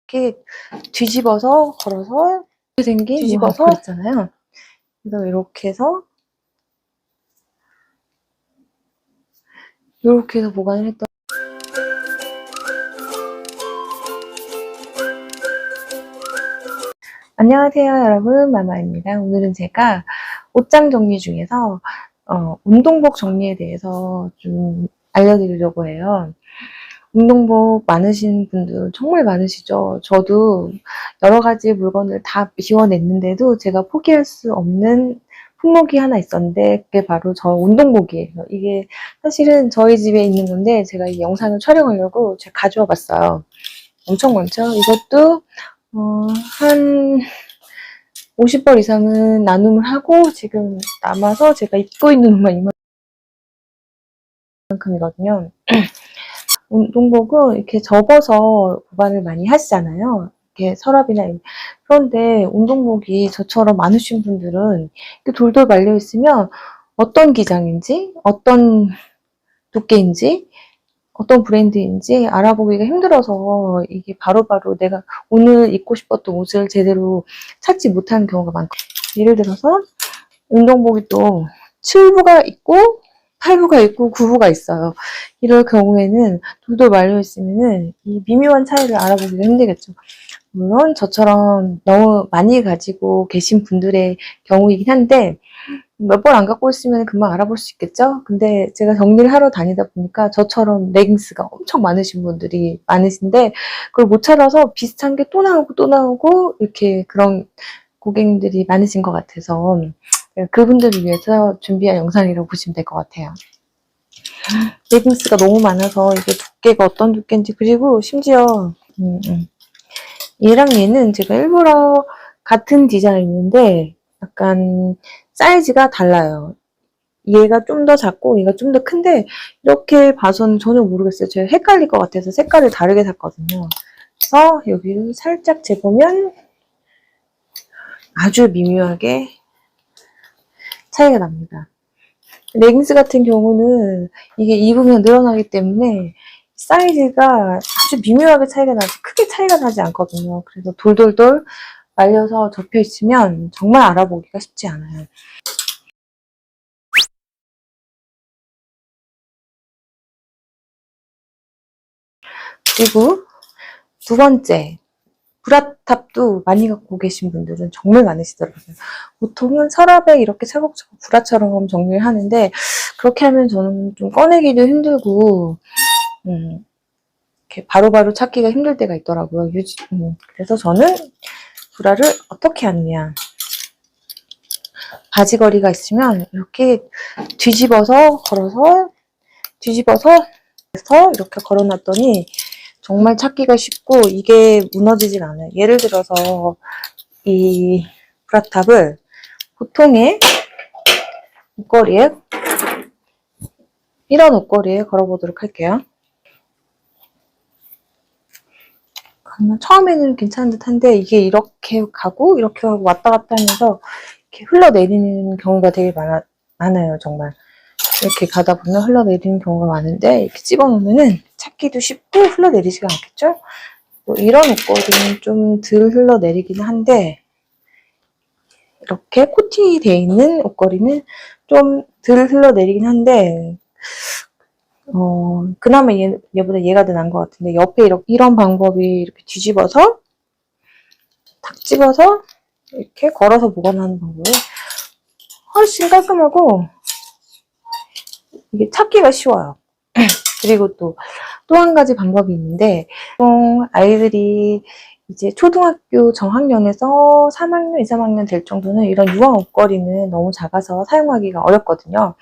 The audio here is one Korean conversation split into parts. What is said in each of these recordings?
이렇게 뒤집어서 걸어서 생긴 뒤집어서 있잖아요. 그래서 이렇게 해서 보관을 했던. 안녕하세요 여러분, 마마입니다. 오늘은 제가 옷장 정리 중에서 운동복 정리에 대해서 좀 알려드리려고 해요. 운동복 많으신 분들 정말 많으시죠? 저도 여러 가지 물건을 다 비워냈는데도 제가 포기할 수 없는 품목이 하나 있었는데 그게 바로 저 운동복이에요. 이게 사실은 저희 집에 있는 건데 제가 이 영상을 촬영하려고 제가 가져와 봤어요. 엄청 많죠? 이것도 한 50벌 이상은 나눔을 하고 지금 남아서 제가 입고 있는 옷만 이만큼이거든요. 운동복은 이렇게 접어서 보관을 많이 하시잖아요. 이렇게 서랍이나. 그런데 운동복이 저처럼 많으신 분들은 이렇게 돌돌 말려 있으면 어떤 기장인지, 어떤 두께인지, 어떤 브랜드인지 알아보기가 힘들어서 이게 바로바로 내가 오늘 입고 싶었던 옷을 제대로 찾지 못하는 경우가 많거든요. 예를 들어서 운동복이 또 7부가 있고 8부가 있고 9부가 있어요. 이럴 경우에는 돌돌 말려 있으면은 이 미묘한 차이를 알아보기가 힘들겠죠. 물론 저처럼 너무 많이 가지고 계신 분들의 경우이긴 한데 몇 번 안 갖고 있으면 금방 알아볼 수 있겠죠? 근데 제가 정리를 하러 다니다 보니까 저처럼 레깅스가 엄청 많으신 분들이 많으신데 그걸 못 찾아서 비슷한 게 또 나오고 또 나오고 이렇게 그런 고객님들이 많으신 것 같아서 그분들을 위해서 준비한 영상이라고 보시면 될 것 같아요. 레깅스가 너무 많아서 이게 두께가 어떤 두께인지, 그리고 심지어 얘랑 얘는 제가 일부러 같은 디자인인데 약간 사이즈가 달라요. 얘가 좀 더 작고 얘가 좀 더 큰데 이렇게 봐서는 전혀 모르겠어요. 제가 헷갈릴 것 같아서 색깔을 다르게 샀거든요. 그래서 여기를 살짝 재보면 아주 미묘하게 차이가 납니다. 레깅스 같은 경우는 이게 입으면 늘어나기 때문에 사이즈가 아주 미묘하게 차이가 나지 크게 차이가 나지 않거든요. 그래서 돌돌돌 말려서 접혀 있으면 정말 알아보기가 쉽지 않아요. 그리고 두 번째, 브라탑도 많이 갖고 계신 분들은 정말 많으시더라고요. 보통은 서랍에 이렇게 차곡차곡 브라처럼 정리를 하는데 그렇게 하면 저는 좀 꺼내기도 힘들고 이렇게 바로바로 찾기가 힘들 때가 있더라고요. 그래서 저는 브라를 어떻게 하느냐. 바지걸이가 있으면 이렇게 뒤집어서 걸어서 이렇게 걸어놨더니 정말 찾기가 쉽고 이게 무너지질 않아요. 예를 들어서 이 브라탑을 보통의 옷걸이에, 이런 옷걸이에 걸어보도록 할게요. 그러면 처음에는 괜찮은 듯한데 이게 이렇게 가고 이렇게 하고 왔다 갔다 하면서 이렇게 흘러내리는 경우가 되게 많아요. 정말 이렇게 가다 보면 흘러내리는 경우가 많은데 이렇게 집어넣으면은 찾기도 쉽고 흘러내리지가 않겠죠? 뭐 이런 옷걸이는 좀 덜 흘러내리긴 한데 이렇게 코팅이 되어 있는 옷걸이는 좀 덜 흘러내리긴 한데 그나마 얘보다 얘가 더 나은 것 같은데 옆에 이런 방법이 이렇게 뒤집어서 탁 집어서 이렇게 걸어서 보관하는 방법이 훨씬 깔끔하고 이게 찾기가 쉬워요. 그리고 또 한 가지 방법이 있는데 보통 아이들이 이제 초등학교 저학년에서 3학년, 2, 3학년 될 정도는 이런 유아 옷걸이는 너무 작아서 사용하기가 어렵거든요.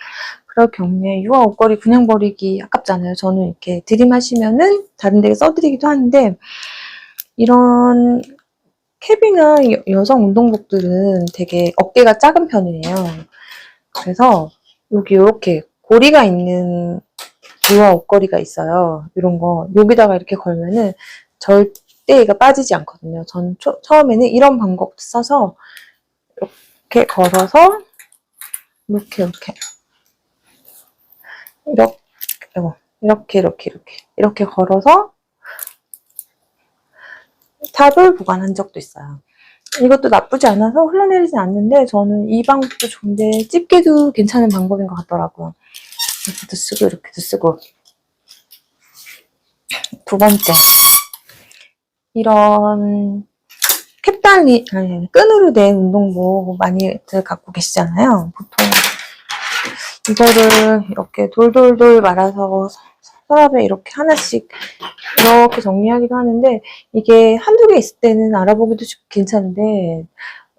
그럴 경우에 유아 옷걸이 그냥 버리기 아깝잖아요. 저는 이렇게 드림하시면은 다른 데 써드리기도 하는데 이런 캡이나 여성 운동복들은 되게 어깨가 작은 편이에요. 그래서 여기 이렇게 고리가 있는 유아 옷걸이가 있어요. 이런 거 여기다가 이렇게 걸면은 절대 얘가 빠지지 않거든요. 전 처음에는 이런 방법 써서 이렇게 걸어서 이렇게 걸어서 탑을 보관한 적도 있어요. 이것도 나쁘지 않아서 흘러내리진 않는데 저는 이 방법도 좋은데 집게도 괜찮은 방법인 것 같더라고요. 이렇게도 쓰고 이렇게도 쓰고. 두 번째, 이런 캡단이 아니 끈으로 된 운동복 많이들 갖고 계시잖아요. 보통 이거를 이렇게 돌돌돌 말아서 서랍에 이렇게 하나씩 이렇게 정리하기도 하는데 이게 한두 개 있을 때는 알아보기도 괜찮은데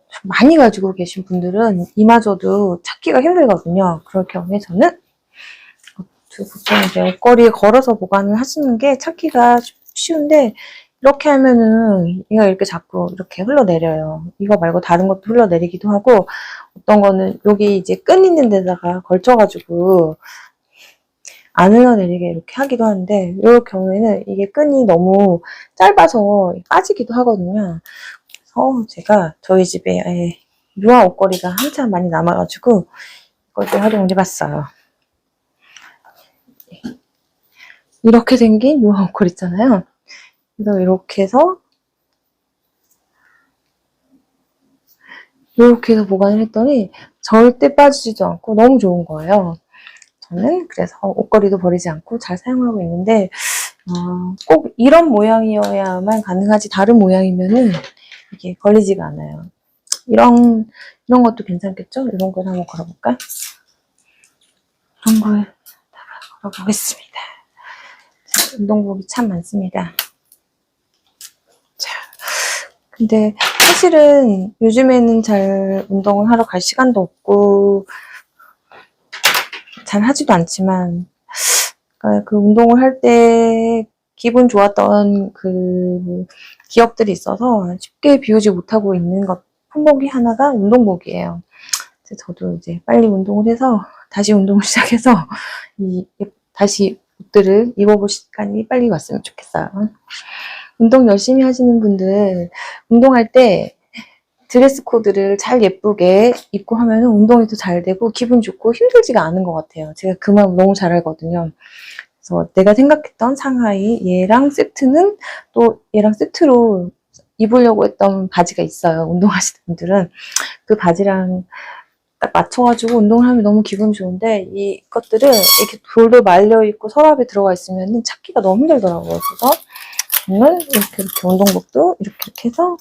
좀 많이 가지고 계신 분들은 이마저도 찾기가 힘들거든요. 그럴 경우에 저는 보통 이제 옷걸이에 걸어서 보관을 하시는 게 찾기가 쉬운데 이렇게 하면은 얘가 이렇게 자꾸 이렇게 흘러내려요. 이거 말고 다른 것도 흘러내리기도 하고 어떤 거는 여기 이제 끈 있는 데다가 걸쳐가지고 안 흘러내리게 이렇게 하기도 하는데 이럴 경우에는 이게 끈이 너무 짧아서 빠지기도 하거든요. 그래서 제가 저희 집에 유아 옷걸이가 한참 많이 남아가지고 이걸 좀 활용을 해봤어요. 이렇게 생긴 유아 옷걸이 있잖아요. 그래서 이렇게 해서 보관을 했더니 절대 빠지지도 않고 너무 좋은 거예요. 저는 그래서 옷걸이도 버리지 않고 잘 사용하고 있는데 꼭 이런 모양이어야만 가능하지 다른 모양이면은 이게 걸리지가 않아요. 이런 것도 괜찮겠죠? 이런 걸 한번 걸어볼까? 이런 걸 걸어보겠습니다. 자, 운동복이 참 많습니다. 자, 근데 사실은 요즘에는 잘 운동을 하러 갈 시간도 없고 잘 하지도 않지만 그 운동을 할 때 기분 좋았던 그 기억들이 있어서 쉽게 비우지 못하고 있는 것 품목이 하나가 운동복이에요. 저도 이제 빨리 운동을 해서 다시 운동을 시작해서 다시 옷들을 입어볼 시간이 빨리 왔으면 좋겠어요. 운동 열심히 하시는 분들 운동할 때 드레스 코드를 잘 예쁘게 입고 하면 운동이 더 잘 되고 기분 좋고 힘들지가 않은 것 같아요. 제가 그 마음 너무 잘 알거든요. 그래서 내가 생각했던 상하이 얘랑 세트는 또 얘랑 세트로 입으려고 했던 바지가 있어요. 운동하시는 분들은 그 바지랑 딱 맞춰가지고 운동을 하면 너무 기분 좋은데 이것들을 이렇게 돌돌 말려있고 서랍에 들어가 있으면 찾기가 너무 힘들더라고요. 그래서 저는 이렇게 운동복도 이렇게 해서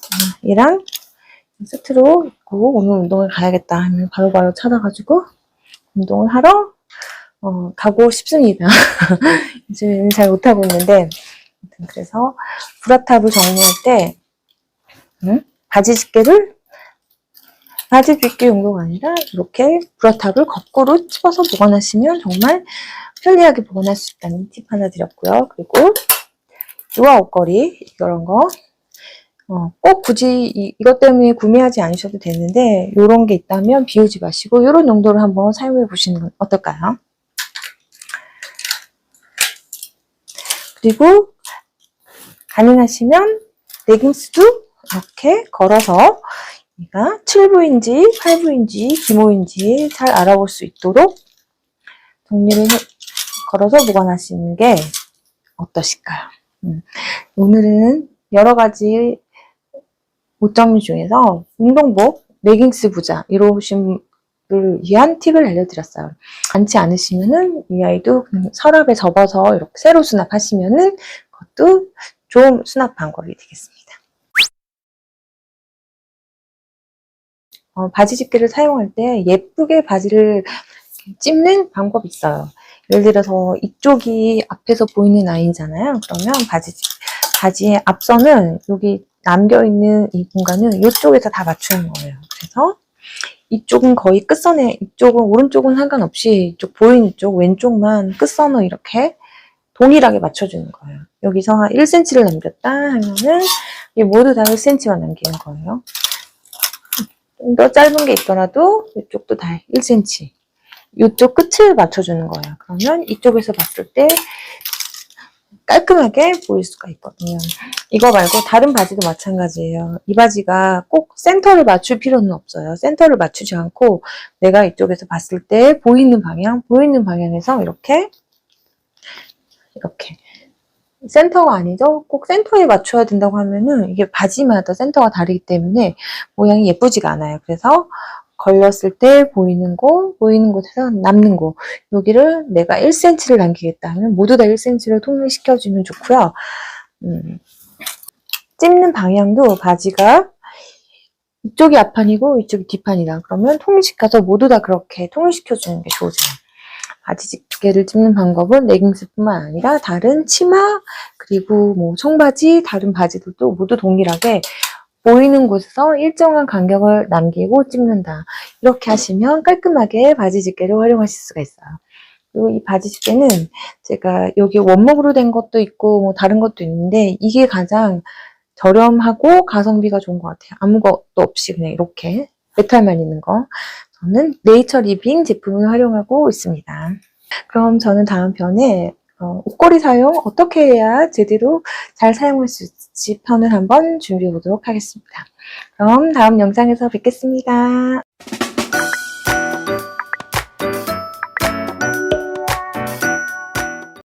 얘랑 세트로 입고 오늘 운동을 가야겠다 하면 바로바로 찾아가지고 운동을 하러 가고 싶습니다. 요즘에는 잘 못하고 있는데 그래서 브라탑을 정리할 때 바지 집게 용도가 아니라 이렇게 브라탑을 거꾸로 집어서 보관하시면 정말 편리하게 보관할 수 있다는 팁 하나 드렸고요. 그리고 유아 옷걸이 이런 거 꼭 굳이 이것 때문에 구매하지 않으셔도 되는데 이런 게 있다면 비우지 마시고 이런 용도를 한번 사용해 보시는 건 어떨까요? 그리고 가능하시면 레깅스도 이렇게 걸어서 얘가 7부인지 8부인지 기모인지 잘 알아볼 수 있도록 정리를 걸어서 보관하시는 게 어떠실까요? 오늘은 여러 가지 옷 정리 중에서 운동복, 레깅스 부자 이러신 분을 위한 팁을 알려드렸어요. 많지 않으시면은 이 아이도 서랍에 접어서 이렇게 새로 수납하시면은 그것도 좋은 수납 방법이 되겠습니다. 바지 집게를 사용할 때 예쁘게 바지를 찝는 방법이 있어요. 예를 들어서 이쪽이 앞에서 보이는 라인이잖아요. 그러면 바지의 앞선은 여기 남겨있는 이 공간은 이쪽에서 다 맞추는 거예요. 그래서 이쪽은 거의 끝선에, 이쪽은 오른쪽은 상관없이 이쪽 보이는 쪽 왼쪽만 끝선을 이렇게 동일하게 맞춰주는 거예요. 여기서 한 1cm를 남겼다 하면은 모두 다 1cm만 남기는 거예요. 좀 더 짧은 게 있더라도 이쪽도 다 1cm. 이쪽 끝을 맞춰주는 거예요. 그러면 이쪽에서 봤을 때 깔끔하게 보일 수가 있거든요. 이거 말고 다른 바지도 마찬가지예요. 이 바지가 꼭 센터를 맞출 필요는 없어요. 센터를 맞추지 않고 내가 이쪽에서 봤을 때 보이는 방향에서 이렇게 센터가 아니죠. 꼭 센터에 맞춰야 된다고 하면은 이게 바지마다 센터가 다르기 때문에 모양이 예쁘지가 않아요. 그래서 걸렸을 때 보이는 곳에서 남는 곳. 여기를 내가 1cm를 남기겠다 하면 모두 다 1cm를 통일시켜주면 좋고요. 찝는 방향도 바지가 이쪽이 앞판이고 이쪽이 뒷판이다. 그러면 통일시켜서 모두 다 그렇게 통일시켜주는 게 좋으죠. 바지 집게를 찝는 방법은 레깅스뿐만 아니라 다른 치마 그리고 뭐 청바지 다른 바지들도 모두 동일하게 보이는 곳에서 일정한 간격을 남기고 찝는다. 이렇게 하시면 깔끔하게 바지 집게를 활용하실 수가 있어요. 그리고 이 바지 집게는 제가 여기 원목으로 된 것도 있고 뭐 다른 것도 있는데 이게 가장 저렴하고 가성비가 좋은 것 같아요. 아무것도 없이 그냥 이렇게 메탈만 있는 거. 저는 네이처 리빙 제품을 활용하고 있습니다. 그럼 저는 다음 편에 옷걸이 사용 어떻게 해야 제대로 잘 사용할 수 있을지 편을 한번 준비해 보도록 하겠습니다. 그럼 다음 영상에서 뵙겠습니다.